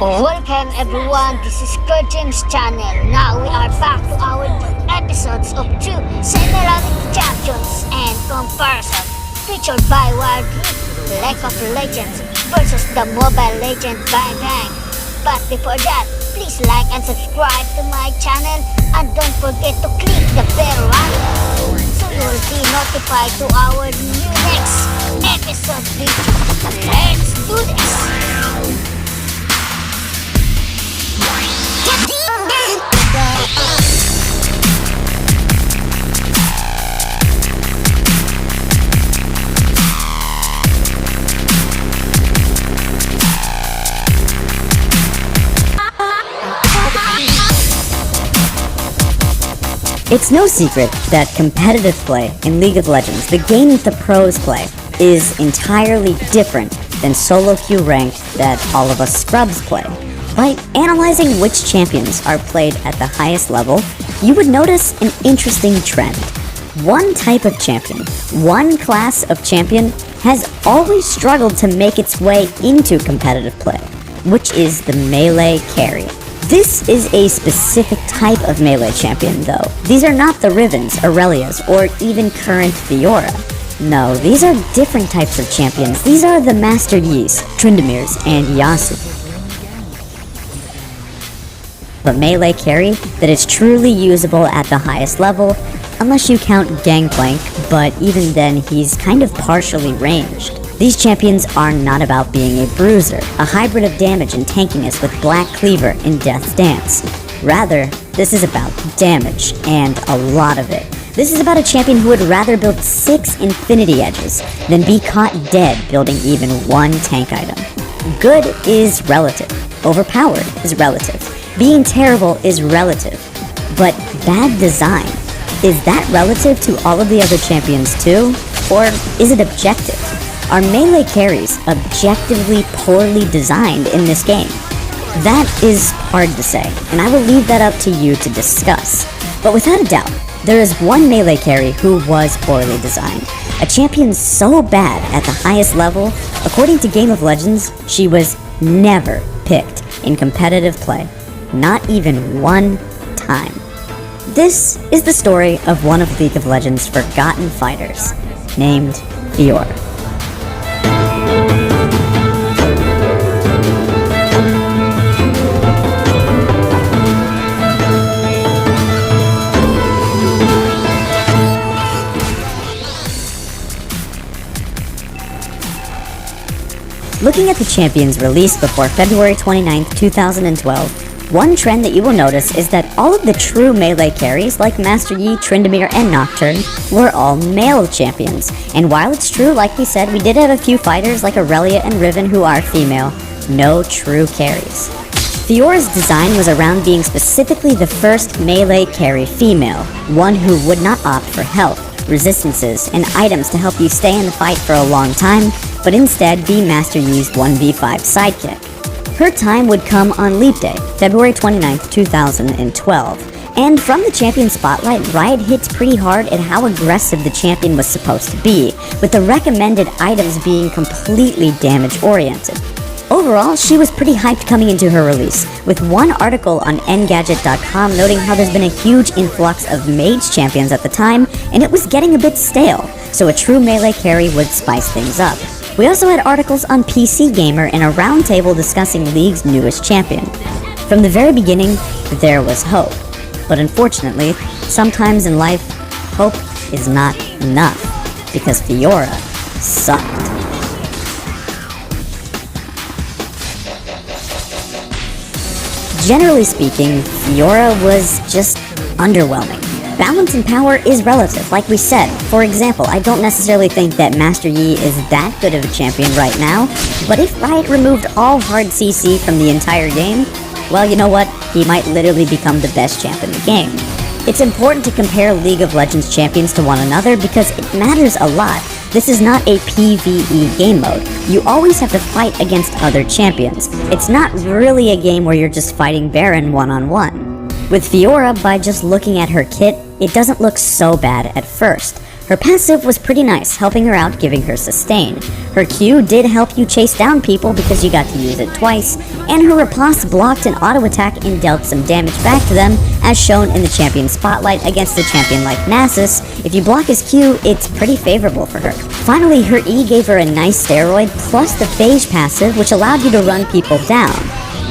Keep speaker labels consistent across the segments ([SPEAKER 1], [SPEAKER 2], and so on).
[SPEAKER 1] Welcome everyone, this is Kerjims channel. Now we are back to our episodes of two semi-reality champions and comparison, featured by Wild League of Legends versus the Mobile Legend Bang Gang. But before that, please like and subscribe to my channel and don't forget to click the bell icon so you will be notified to our new next episode video. Let's do this!
[SPEAKER 2] It's no secret that competitive play in League of Legends, the game that the pros play, is entirely different than solo queue ranked that all of us scrubs play. By analyzing which champions are played at the highest level, you would notice an interesting trend. One type of champion, one class of champion, has always struggled to make its way into competitive play, which is the melee carry. This is a specific type of melee champion, though. These are not the Rivens, Aurelias, or even current Fiora. No, these are different types of champions. These are the Master Yis, Tryndamirs, and Yasu. A melee carry that is truly usable at the highest level, unless you count Gangplank, but even then he's kind of partially ranged. These champions are not about being a bruiser, a hybrid of damage and tankiness with Black Cleaver in Death's Dance. Rather, this is about damage, and a lot of it. This is about a champion who would rather build 6 Infinity Edges than be caught dead building even one tank item. Good is relative. Overpowered is relative. Being terrible is relative. But bad design, is that relative to all of the other champions too? Or is it objective? Are melee carries objectively poorly designed in this game? That is hard to say, and I will leave that up to you to discuss. But without a doubt, there is one melee carry who was poorly designed. A champion so bad at the highest level, according to Game of Legends, she was never picked in competitive play. Not even one time. This is the story of one of League of Legends' forgotten fighters, named Fiora. Looking at the champions released before February 29, 2012, one trend that you will notice is that all of the true melee carries like Master Yi, Tryndamere, and Nocturne were all male champions. And while it's true, like we said, we did have a few fighters like Aurelia and Riven who are female, no true carries. Fiora's design was around being specifically the first melee carry female, one who would not opt for health, resistances, and items to help you stay in the fight for a long time, but instead be Master Yi's 1v5 sidekick. Her time would come on Leap Day, February 29, 2012, and from the champion spotlight, Riot hits pretty hard at how aggressive the champion was supposed to be, with the recommended items being completely damage-oriented. Overall, she was pretty hyped coming into her release, with one article on Engadget.com noting how there's been a huge influx of mage champions at the time, and it was getting a bit stale, so a true melee carry would spice things up. We also had articles on PC Gamer and a roundtable discussing League's newest champion. From the very beginning, there was hope. But unfortunately, sometimes in life, hope is not enough, because Fiora sucked. Generally speaking, Fiora was just underwhelming. Balance and power is relative, like we said. For example, I don't necessarily think that Master Yi is that good of a champion right now, but if Riot removed all hard CC from the entire game, well, you know what? He might literally become the best champ in the game. It's important to compare League of Legends champions to one another because it matters a lot. This is not a PvE game mode. You always have to fight against other champions. It's not really a game where you're just fighting Baron one-on-one. With Fiora, by just looking at her kit, it doesn't look so bad at first. Her passive was pretty nice, helping her out, giving her sustain. Her Q did help you chase down people because you got to use it twice, and her riposte blocked an auto attack and dealt some damage back to them, as shown in the champion spotlight against a champion like Nasus. If you block his Q, it's pretty favorable for her. Finally, her E gave her a nice steroid plus the phage passive, which allowed you to run people down.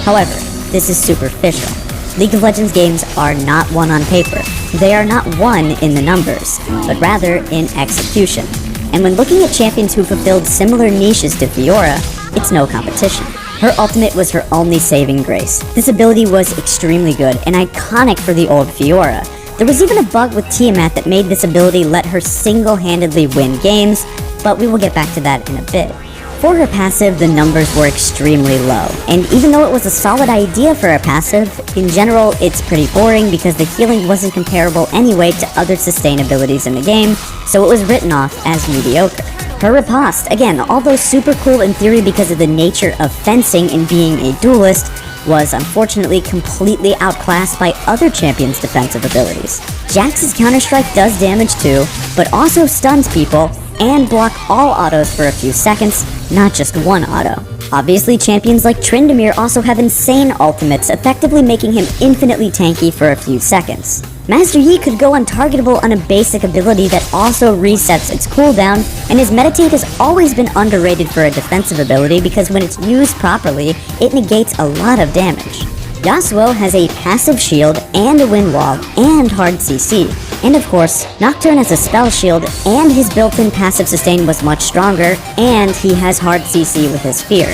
[SPEAKER 2] However, this is superficial. League of Legends games are not won on paper. They are not won in the numbers, but rather in execution. And when looking at champions who fulfilled similar niches to Fiora, it's no competition. Her ultimate was her only saving grace. This ability was extremely good and iconic for the old Fiora. There was even a bug with Tiamat that made this ability let her single-handedly win games, but we will get back to that in a bit. For her passive, the numbers were extremely low, and even though it was a solid idea for a passive, in general it's pretty boring because the healing wasn't comparable anyway to other sustain abilities in the game, so it was written off as mediocre. Her riposte, again, although super cool in theory because of the nature of fencing and being a duelist, was unfortunately completely outclassed by other champions' defensive abilities. Jax's Counter-Strike does damage too, but also stuns people, and block all autos for a few seconds, not just one auto. Obviously, champions like Tryndamere also have insane ultimates, effectively making him infinitely tanky for a few seconds. Master Yi could go untargetable on a basic ability that also resets its cooldown, and his Meditate has always been underrated for a defensive ability because when it's used properly, it negates a lot of damage. Yasuo has a passive shield and a wind wall and hard CC. And of course, Nocturne has a spell shield and his built-in passive sustain was much stronger, and he has hard CC with his Fear.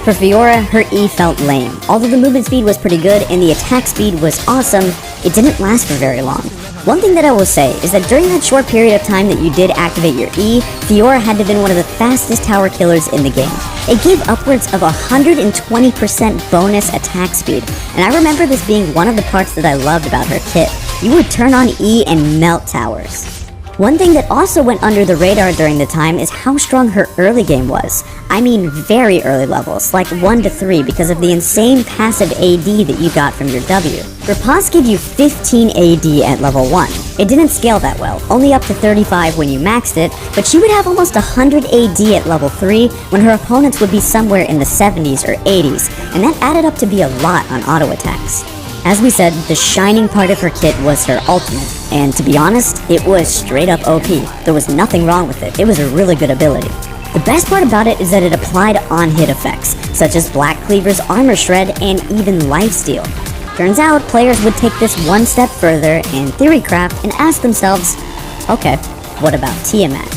[SPEAKER 2] For Fiora, her E felt lame. Although the movement speed was pretty good and the attack speed was awesome, it didn't last for very long. One thing that I will say is that during that short period of time that you did activate your E, Fiora had to have been one of the fastest tower killers in the game. It gave upwards of 120% bonus attack speed, and I remember this being one of the parts that I loved about her kit. You would turn on E and melt towers. One thing that also went under the radar during the time is how strong her early game was. I mean very early levels, like 1 to 3 because of the insane passive AD that you got from your W. Riposte gave you 15 AD at level 1. It didn't scale that well, only up to 35 when you maxed it, but she would have almost 100 AD at level 3 when her opponents would be somewhere in the 70s or 80s, and that added up to be a lot on auto attacks. As we said, the shining part of her kit was her ultimate, and to be honest, it was straight up OP. There was nothing wrong with it. It was a really good ability. The best part about it is that it applied on-hit effects, such as Black Cleaver's Armor Shred and even Lifesteal. Turns out, players would take this one step further in Theorycraft and ask themselves, okay, what about Tiamat?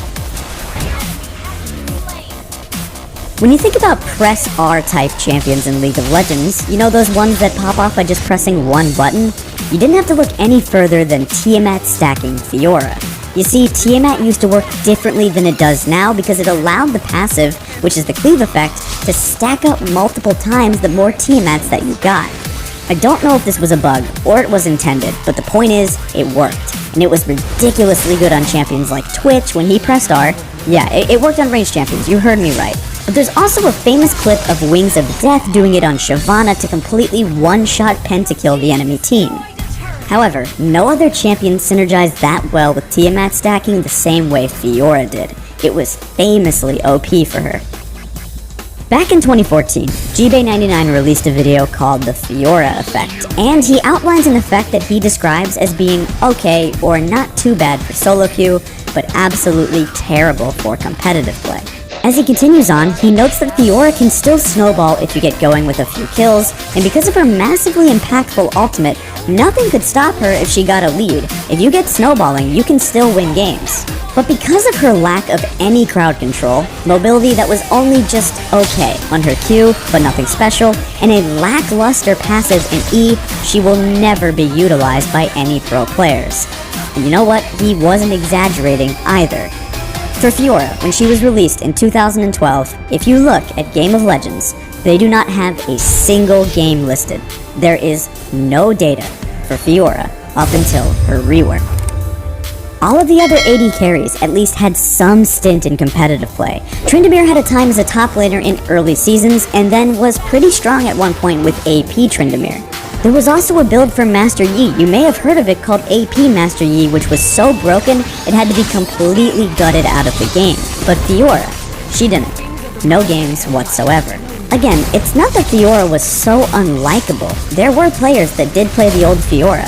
[SPEAKER 2] When you think about press R type champions in League of Legends, you know those ones that pop off by just pressing one button? You didn't have to look any further than Tiamat stacking Fiora. You see, Tiamat used to work differently than it does now because it allowed the passive, which is the cleave effect, to stack up multiple times the more Tiamats that you got. I don't know if this was a bug or it was intended, but the point is, it worked. And it was ridiculously good on champions like Twitch when he pressed R. Yeah, it worked on ranged champions, you heard me right. But there's also a famous clip of Wings of Death doing it on Shyvana to completely one-shot pentakill the enemy team. However, no other champion synergized that well with Tiamat stacking the same way Fiora did. It was famously OP for her. Back in 2014, GBay99 released a video called the Fiora effect, and he outlines an effect that he describes as being okay or not too bad for solo queue, but absolutely terrible for competitive play. As he continues on, he notes that Fiora can still snowball if you get going with a few kills, and because of her massively impactful ultimate, nothing could stop her if she got a lead. If you get snowballing, you can still win games. But because of her lack of any crowd control, mobility that was only just okay on her Q, but nothing special, and a lackluster passive in E, she will never be utilized by any pro players. And you know what? He wasn't exaggerating either. For Fiora, when she was released in 2012, if you look at Game of Legends, they do not have a single game listed. There is no data for Fiora up until her rework. All of the other AD carries at least had some stint in competitive play. Tryndamere had a time as a top laner in early seasons and then was pretty strong at one point with AP Tryndamere. There was also a build for Master Yi, you may have heard of it, called AP Master Yi, which was so broken it had to be completely gutted out of the game. But Fiora, she didn't. No games whatsoever. Again, it's not that Fiora was so unlikable. There were players that did play the old Fiora,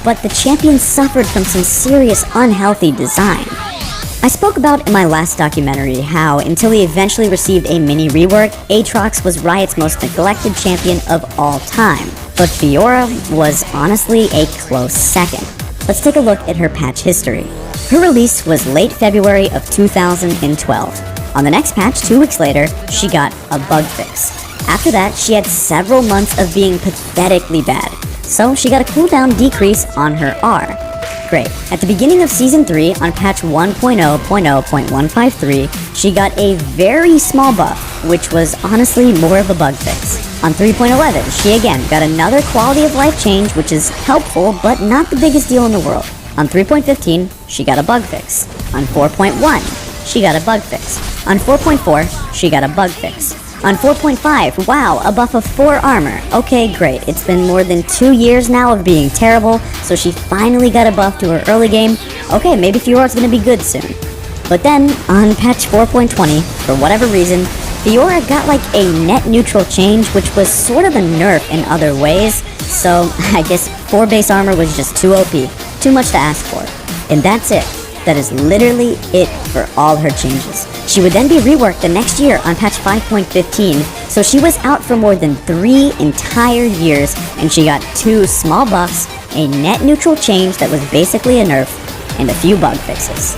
[SPEAKER 2] but the champion suffered from some serious unhealthy design. I spoke about in my last documentary how, until he eventually received a mini rework, Aatrox was Riot's most neglected champion of all time. But Fiora was honestly a close second. Let's take a look at her patch history. Her release was late February of 2012. On the next patch, 2 weeks later, she got a bug fix. After that, she had several months of being pathetically bad, so she got a cooldown decrease on her R. Great. At the beginning of Season 3, on patch 1.0.0.153, she got a very small buff, which was honestly more of a bug fix. On 3.11, she again got another quality of life change, which is helpful, but not the biggest deal in the world. On 3.15, she got a bug fix. On 4.1, she got a bug fix. On 4.4, she got a bug fix. On 4.5, wow, a buff of 4 armor. Okay, great. It's been more than 2 years now of being terrible, so she finally got a buff to her early game. Okay, maybe Fiora's gonna be good soon. But then, on patch 4.20, for whatever reason, Fiora got like a net neutral change, which was sort of a nerf in other ways, so I guess 4 base armor was just too OP. Too much to ask for. And that's it. That is literally it for all her changes. She would then be reworked the next year on patch 5.15, so she was out for more than 3 entire years, and she got 2 small buffs, a net neutral change that was basically a nerf, and a few bug fixes.